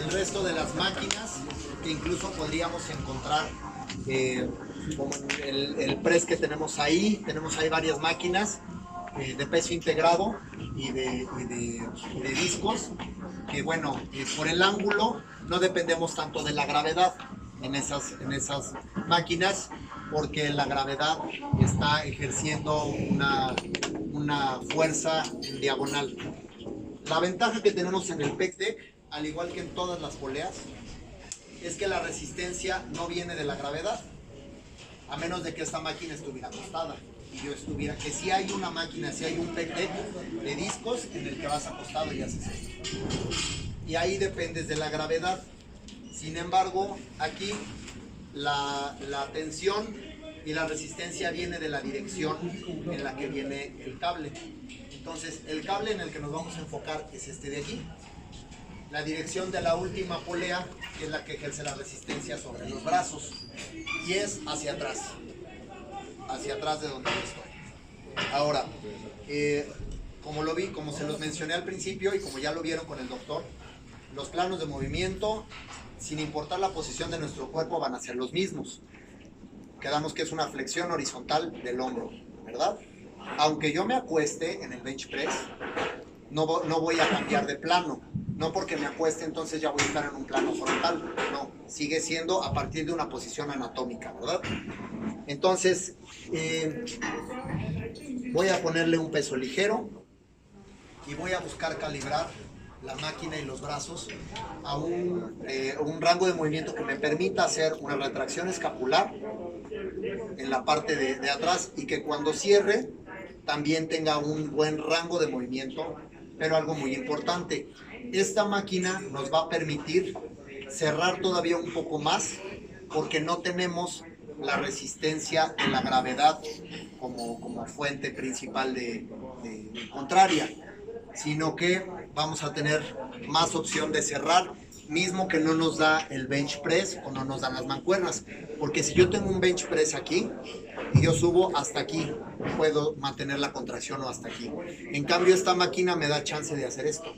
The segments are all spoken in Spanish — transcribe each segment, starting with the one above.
el resto de las máquinas que incluso podríamos encontrar, como el press que tenemos ahí varias máquinas de peso integrado y de discos, que bueno, por el ángulo no dependemos tanto de la gravedad en esas máquinas, porque la gravedad está ejerciendo una fuerza en diagonal. La ventaja que tenemos en el PECTEC, al igual que en todas las poleas, es que la resistencia no viene de la gravedad, a menos de que esta máquina estuviera acostada y yo estuviera, que si hay una máquina, si hay un PECTEC de discos en el que vas acostado y haces esto, y ahí dependes de la gravedad. Sin embargo, aquí la tensión y la resistencia viene de la dirección en la que viene el cable. Entonces, el cable en el que nos vamos a enfocar es este de aquí. La dirección de la última polea, que es la que ejerce la resistencia sobre los brazos, y es hacia atrás de donde yo estoy. Ahora, como se los mencioné al principio y como ya lo vieron con el doctor, los planos de movimiento, sin importar la posición de nuestro cuerpo, van a ser los mismos. Quedamos que es una flexión horizontal del hombro, ¿verdad? Aunque yo me acueste en el bench press, no voy a cambiar de plano. No porque me acueste entonces ya voy a estar en un plano frontal. No, sigue siendo a partir de una posición anatómica, ¿verdad? Entonces, voy a ponerle un peso ligero y voy a buscar calibrar la máquina y los brazos a un rango de movimiento que me permita hacer una retracción escapular en la parte de atrás y que cuando cierre también tenga un buen rango de movimiento. Pero algo muy importante, esta máquina nos va a permitir cerrar todavía un poco más porque no tenemos la resistencia de la gravedad como fuente principal de contraria, sino que vamos a tener más opción de cerrar, mismo que no nos da el bench press o no nos dan las mancuernas, porque si yo tengo un bench press aquí y yo subo hasta aquí, puedo mantener la contracción o hasta aquí. En cambio, esta máquina me da chance de hacer esto.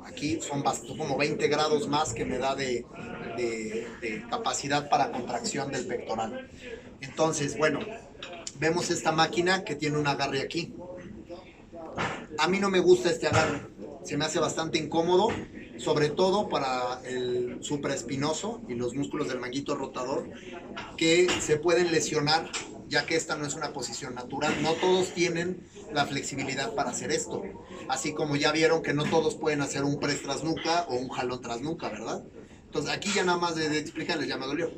Aquí son como 20 grados más que me da de capacidad para contracción del pectoral. Entonces, bueno, vemos esta máquina que tiene un agarre aquí. A mí no me gusta este agarre, se me hace bastante incómodo, sobre todo para el supraespinoso y los músculos del manguito rotador, que se pueden lesionar, ya que esta no es una posición natural. No todos tienen la flexibilidad para hacer esto, así como ya vieron que no todos pueden hacer un press tras nuca o un jalón tras nuca, ¿verdad? Entonces aquí ya nada más de explicarles, ya me dolió.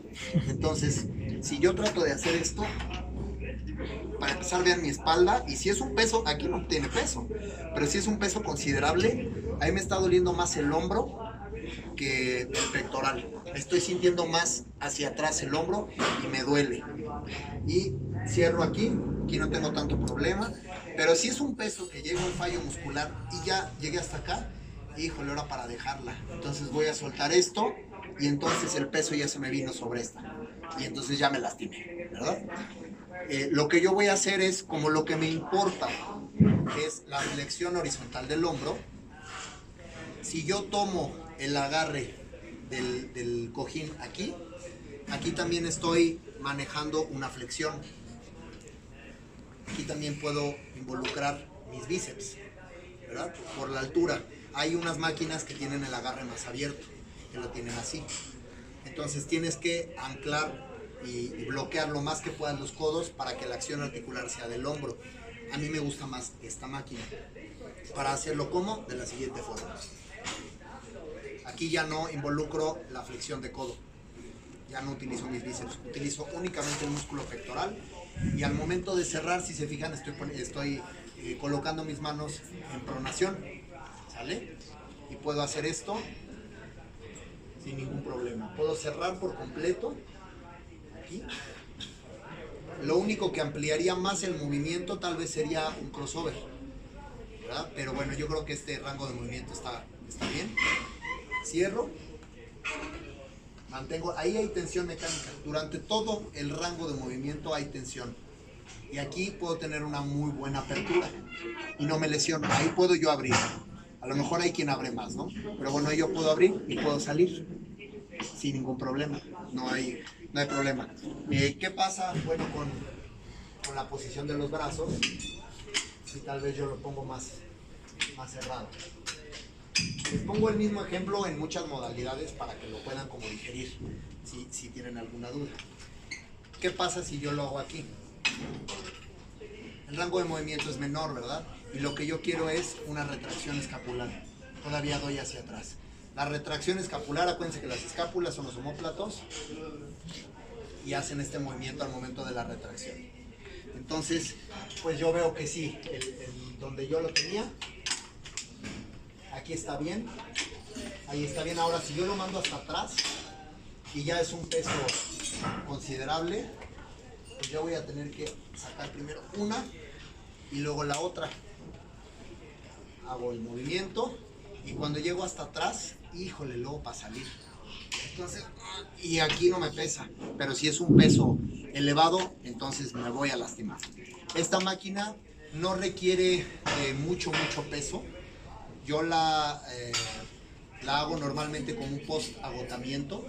Entonces, si yo trato de hacer esto, para empezar vean mi espalda, y si es un peso, aquí no tiene peso, pero si es un peso considerable, ahí me está doliendo más el hombro que el pectoral. Estoy sintiendo más hacia atrás el hombro y me duele. Y cierro aquí no tengo tanto problema, pero si es un peso que llega a un fallo muscular y ya llegué hasta acá, híjole, ahora para dejarla. Entonces voy a soltar esto y entonces el peso ya se me vino sobre esta. Y entonces ya me lastimé, ¿verdad? Lo que yo voy a hacer es, como lo que me importa es la flexión horizontal del hombro, si yo tomo el agarre del cojín aquí también estoy manejando una flexión. Aquí también puedo involucrar mis bíceps, ¿verdad? Por la altura. Hay unas máquinas que tienen el agarre más abierto, que lo tienen así. Entonces tienes que anclar y bloquear lo más que puedas los codos para que la acción articular sea del hombro. A mí me gusta más esta máquina. Para hacerlo, ¿cómo? De la siguiente forma. Aquí ya no involucro la flexión de codo. Ya no utilizo mis bíceps. Utilizo únicamente el músculo pectoral. Y al momento de cerrar, si se fijan, estoy colocando mis manos en pronación. ¿Sale? Y puedo hacer esto sin ningún problema. Puedo cerrar por completo. Aquí. Lo único que ampliaría más el movimiento tal vez sería un crossover, ¿verdad? Pero bueno, yo creo que este rango de movimiento está bien. Cierro, mantengo, ahí hay tensión mecánica. Durante todo el rango de movimiento hay tensión. Y aquí puedo tener una muy buena apertura y no me lesiono. Ahí puedo yo abrir. A lo mejor hay quien abre más, ¿no? Pero bueno, yo puedo abrir y puedo salir sin ningún problema. No hay problema. ¿Qué pasa? Bueno, con la posición de los brazos, si tal vez yo lo pongo más cerrado. Les pongo el mismo ejemplo en muchas modalidades para que lo puedan como digerir, si tienen alguna duda. ¿Qué pasa si yo lo hago aquí? El rango de movimiento es menor, ¿verdad? Y lo que yo quiero es una retracción escapular. Todavía doy hacia atrás. La retracción escapular, acuérdense que las escápulas son los omóplatos y hacen este movimiento al momento de la retracción. Entonces, pues yo veo que sí, donde yo lo tenía, aquí está bien, ahí está bien. Ahora, si yo lo mando hasta atrás y ya es un peso considerable, pues yo voy a tener que sacar primero una y luego la otra. Hago el movimiento y cuando llego hasta atrás, híjole, luego para salir. Entonces, y aquí no me pesa, pero si es un peso elevado, entonces me voy a lastimar. Esta máquina no requiere mucho peso. Yo la hago normalmente con un post agotamiento.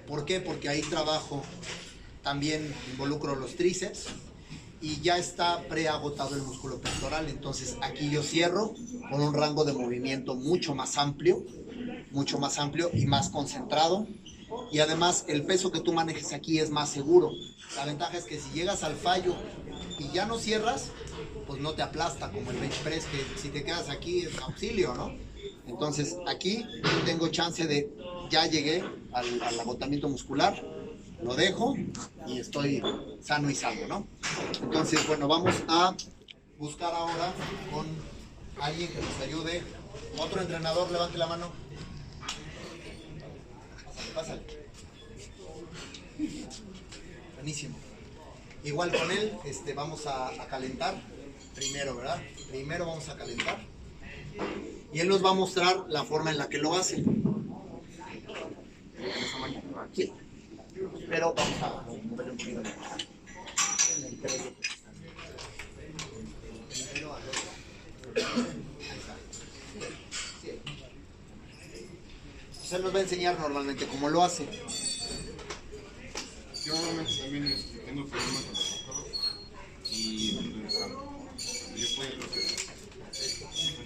¿Por qué? Porque ahí trabajo, también involucro los tríceps y ya está preagotado el músculo pectoral. Entonces aquí yo cierro con un rango de movimiento mucho más amplio y más concentrado. Y además el peso que tú manejes aquí es más seguro. La ventaja es que si llegas al fallo y ya no cierras, pues no te aplasta como el bench press, que si te quedas aquí es auxilio, ¿no? Entonces aquí tengo chance de, ya llegué al agotamiento muscular, lo dejo y estoy sano y salvo, ¿no? Entonces, bueno, vamos a buscar ahora con alguien que nos ayude. Otro entrenador, levante la mano. Pásale. Buenísimo. Igual con él, vamos a calentar primero, ¿verdad? Primero vamos a calentar. Y él nos va a mostrar la forma en la que lo hace. Sí. Pero vamos a moverle un poquito. Él nos va a enseñar normalmente cómo lo hace. Yo normalmente también tengo problemas con los ojos y yo puedo lo que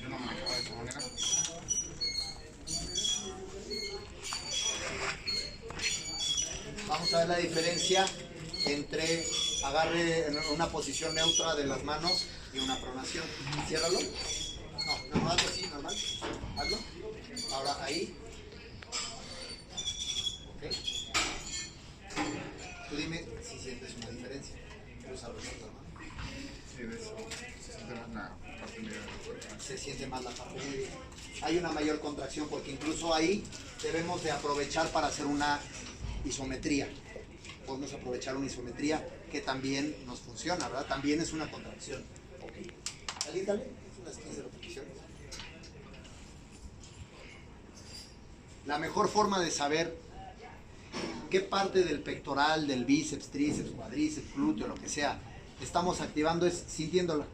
yo no manejaba de esa manera. Vamos a ver la diferencia entre agarre en una posición neutra de las manos y una pronación. Ciérralo. No, hazlo así, normal. Hazlo. Ahora ahí. Ok. Tú dime si sientes una diferencia. Usa los otros, ¿no? Sí, de eso. Se siente más la parte media del cuerpo. Se siente más la parte media. Hay una mayor contracción porque incluso ahí debemos de aprovechar para hacer una isometría. Podemos aprovechar una isometría que también nos funciona, ¿verdad? También es una contracción. Ok. Alíntale, unas 15 repeticiones. La mejor forma de saber qué parte del pectoral, del bíceps, tríceps, cuádriceps, glúteo, lo que sea, estamos activando es sintiéndola.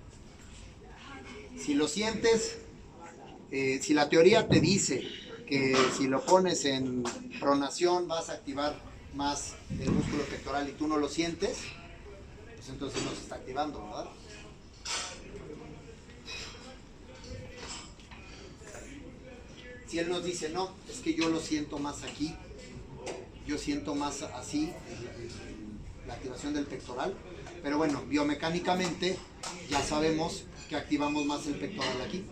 Si lo sientes, si la teoría te dice que si lo pones en pronación vas a activar más el músculo pectoral y tú no lo sientes, pues entonces no se está activando, ¿verdad? Si él nos dice, no, es que yo lo siento más aquí, yo siento más así, la activación del pectoral, pero bueno, biomecánicamente ya sabemos que activamos más el pectoral aquí.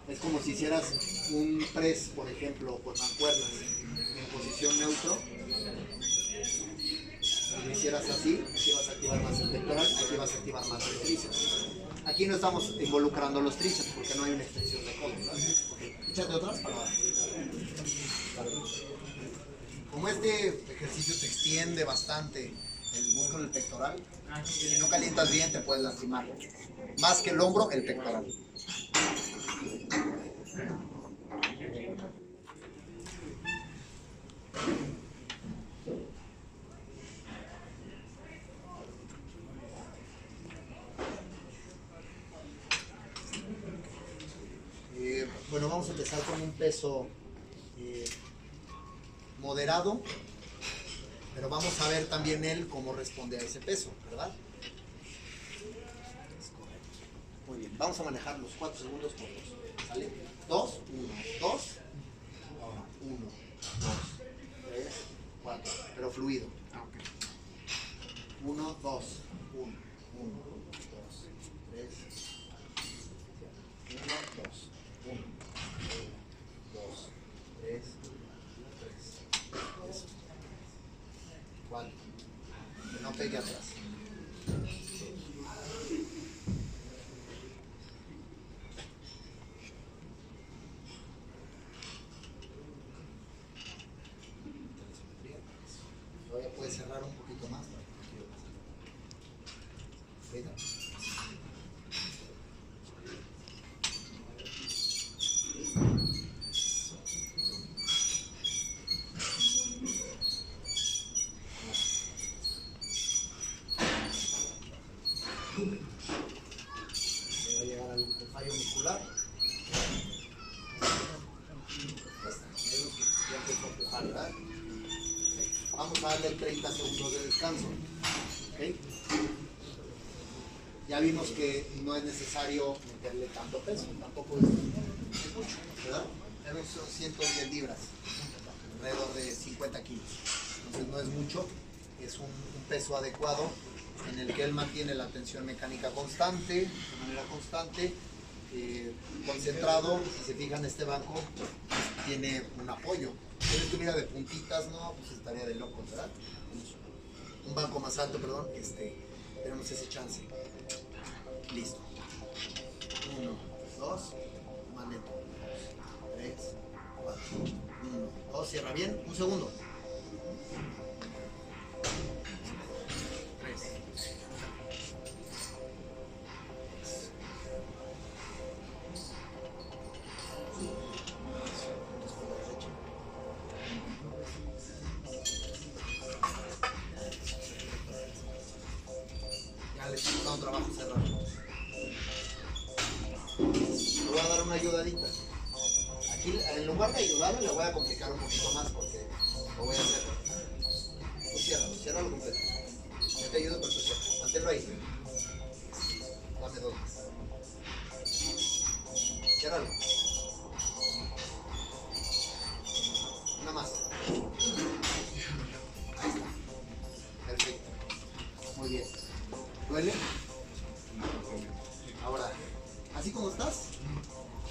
Es como si hicieras un press, por ejemplo, con mancuernas en posición neutro. Si lo hicieras así, aquí vas a activar más el pectoral, aquí vas a activar más el tríceps. Aquí no estamos involucrando los tríceps porque no hay una extensión de codo. Okay. Échate otras para abajo. Como este ejercicio te extiende bastante el músculo del pectoral, si no calientas bien te puedes lastimar. Más que el hombro, el pectoral. Bueno, vamos a empezar con un peso moderado, pero vamos a ver también él cómo responde a ese peso, ¿verdad? Muy bien, vamos a manejar los 4 segundos cortos. ¿Sale? 2, 1, 2. Ahora, 1, 2, 3, 4. Pero fluido. 1, 2, 1, 1, 2, 3, 1, 2, 1, 2, 3, 4. Que no pegue atrás. Todavía puede cerrar un poquito más. Venga. Va a llegar al fallo muscular. Vamos a darle 30 segundos de descanso. ¿Okay? Ya vimos que no es necesario meterle tanto peso, tampoco es mucho, ¿verdad? Son 110 libras, alrededor de 50 kilos. Entonces no es mucho, es un peso adecuado en el que él mantiene la tensión mecánica constante, de manera constante, concentrado. Si se fijan, este banco tiene un apoyo. Si él estuviera de puntitas, no, pues estaría de locos, ¿verdad? Un banco más alto, perdón, tenemos ese chance. Listo. 1, 2, más lento. 3, 4, 1, 2, cierra bien, un segundo. 3. Ya les he dado trabajo cerrado. Le voy a dar una ayudadita. Aquí, en lugar de ayudarle, le voy a complicar un poquito más porque lo voy a hacer. Pues ciérralo completo. Yo te ayudo, pero tú cierra. Manténlo ahí. Dame 2 más. Ciérralo. Una más. Ahí está. Perfecto. Muy bien. ¿Duele? Ahora, así como estás,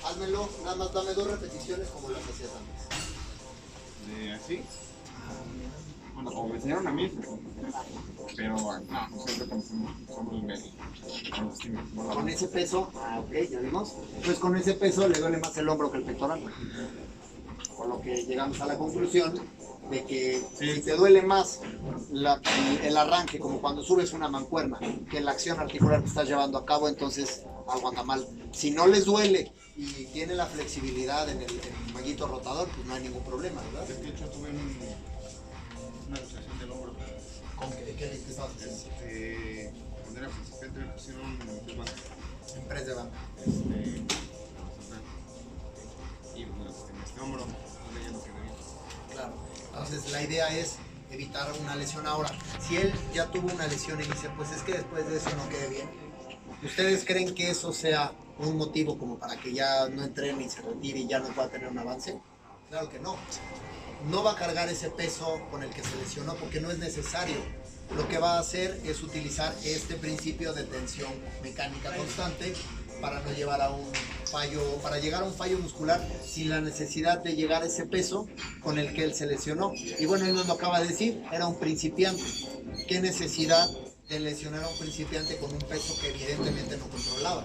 házmelo, nada más dame 2 repeticiones como las hacías antes. ¿De así? Bueno, como me enseñaron a mí, pero no, siempre con el medio. Con ese peso, ok, ya vimos. Pues con ese peso le duele más el hombro que el pectoral. Por lo que llegamos a la conclusión de que si te duele más el arranque, como cuando subes una mancuerna, que la acción articular que estás llevando a cabo, entonces algo anda mal. Si no les duele y tiene la flexibilidad en el manguito rotador, pues no hay ningún problema, ¿verdad? De hecho, tuve una luxación del hombro. ¿Con qué estabas haciendo? Cuando era principiante me pusieron En press de banca. Y bueno, en este hombro, no ya no quedé bien. Claro. Entonces la idea es evitar una lesión ahora. Si él ya tuvo una lesión y dice, pues es que después de eso no quede bien, ¿ustedes creen que eso sea un motivo como para que ya no entrene y se retire y ya no pueda tener un avance? Claro que no. No va a cargar ese peso con el que se lesionó porque no es necesario. Lo que va a hacer es utilizar este principio de tensión mecánica constante para no llevar a un fallo, para llegar a un fallo muscular sin la necesidad de llegar a ese peso con el que él se lesionó. Y bueno, él nos lo acaba de decir, era un principiante. ¿Qué necesidad de lesionar a un principiante con un peso que evidentemente no controlaba?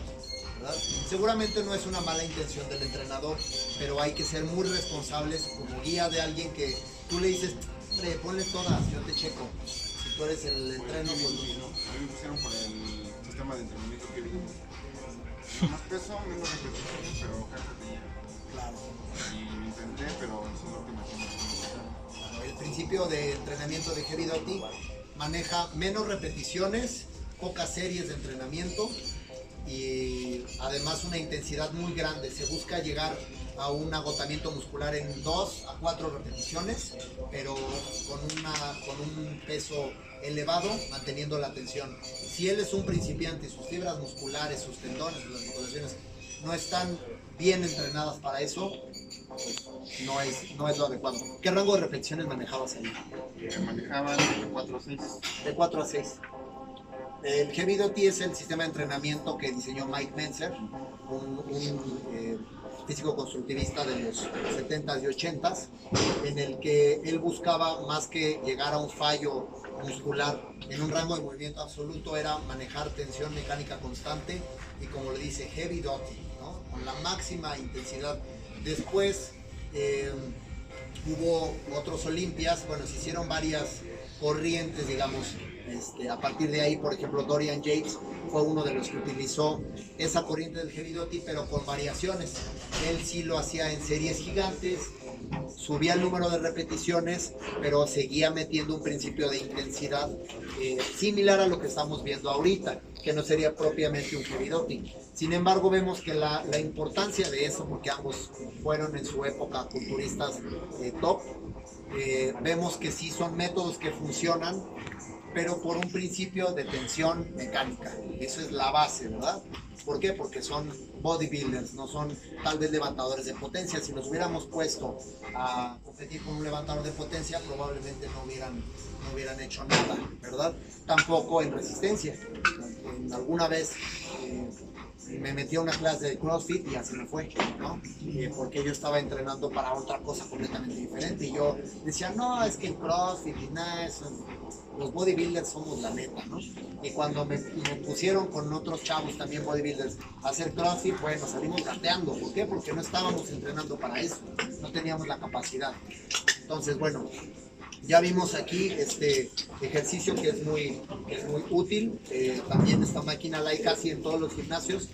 ¿Verdad? Seguramente no es una mala intención del entrenador, pero hay que ser muy responsables como guía de alguien que tú le dices, hombre, ponle todas, yo te checo. Si tú eres el entreno, pues no. A mí me pusieron por el sistema de entrenamiento que vimos. Más peso, menos repeticiones, pero tenía. Claro. Y lo intenté, pero eso es lo que me El principio de entrenamiento de Heavy Duty maneja menos repeticiones, pocas series de entrenamiento y además una intensidad muy grande. Se busca llegar a un agotamiento muscular en 2 a 4 repeticiones, pero con un peso elevado, manteniendo la tensión. Si él es un principiante y sus fibras musculares, sus tendones, las articulaciones no están bien entrenadas para eso, pues no es lo adecuado. ¿Qué rango de repeticiones manejabas ahí? Manejaba de 4 a 6. De 4 a 6. El Heavy Duty es el sistema de entrenamiento que diseñó Mike Mentzer, un físico constructivista de los 70s y 80s, en el que él buscaba más que llegar a un fallo muscular en un rango de movimiento absoluto, era manejar tensión mecánica constante y, como le dice, Heavy Duty, ¿no? Con la máxima intensidad. Después hubo otros Olimpias, bueno, se hicieron varias corrientes, digamos. A partir de ahí, por ejemplo, Dorian Yates fue uno de los que utilizó esa corriente del Heavy Duty, pero con variaciones. Él sí lo hacía en series gigantes, subía el número de repeticiones, pero seguía metiendo un principio de intensidad similar a lo que estamos viendo ahorita, que no sería propiamente un Heavy Duty. Sin embargo, vemos que la importancia de eso, porque ambos fueron en su época culturistas top, vemos que sí son métodos que funcionan, pero por un principio de tensión mecánica. Eso es la base, ¿verdad? ¿Por qué? Porque son bodybuilders, no son tal vez levantadores de potencia. Si nos hubiéramos puesto a competir con un levantador de potencia, probablemente no hubieran hecho nada, ¿verdad? Tampoco en resistencia. Alguna vez me metí a una clase de CrossFit y así me fue, ¿no? Porque yo estaba entrenando para otra cosa completamente diferente y yo decía, no, es que el CrossFit y nada, eso, los bodybuilders somos la neta, ¿no? Y cuando me pusieron con otros chavos también bodybuilders a hacer CrossFit, bueno, salimos gateando. ¿Por qué? Porque no estábamos entrenando para eso, no teníamos la capacidad. Entonces, bueno, ya vimos aquí este ejercicio que es muy útil. También esta máquina la hay casi en todos los gimnasios.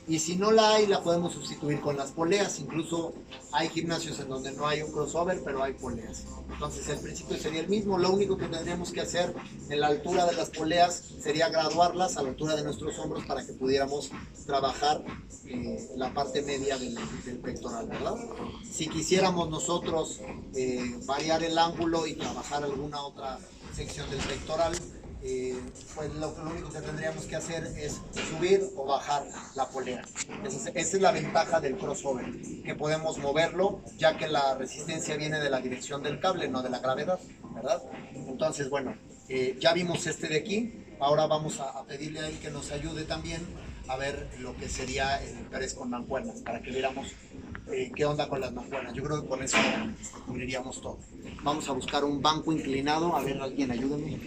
Y si no la hay, la podemos sustituir con las poleas. Incluso hay gimnasios en donde no hay un crossover, pero hay poleas. Entonces el principio sería el mismo. Lo único que tendríamos que hacer en la altura de las poleas sería graduarlas a la altura de nuestros hombros para que pudiéramos trabajar la parte media del pectoral, ¿verdad? Si quisiéramos nosotros variar el ángulo y trabajar alguna otra sección del pectoral, pues lo único que tendríamos que hacer es subir o bajar la polea. Esa es la ventaja del crossover, que podemos moverlo, ya que la resistencia viene de la dirección del cable, no de la gravedad, ¿verdad? Entonces, bueno, ya vimos este de aquí. Ahora vamos a pedirle a él que nos ayude también a ver lo que sería el press con mancuernas, para que viéramos qué onda con las mancuernas. Yo creo que con eso cubriríamos todo. Vamos a buscar un banco inclinado. A ver, alguien ayúdenme.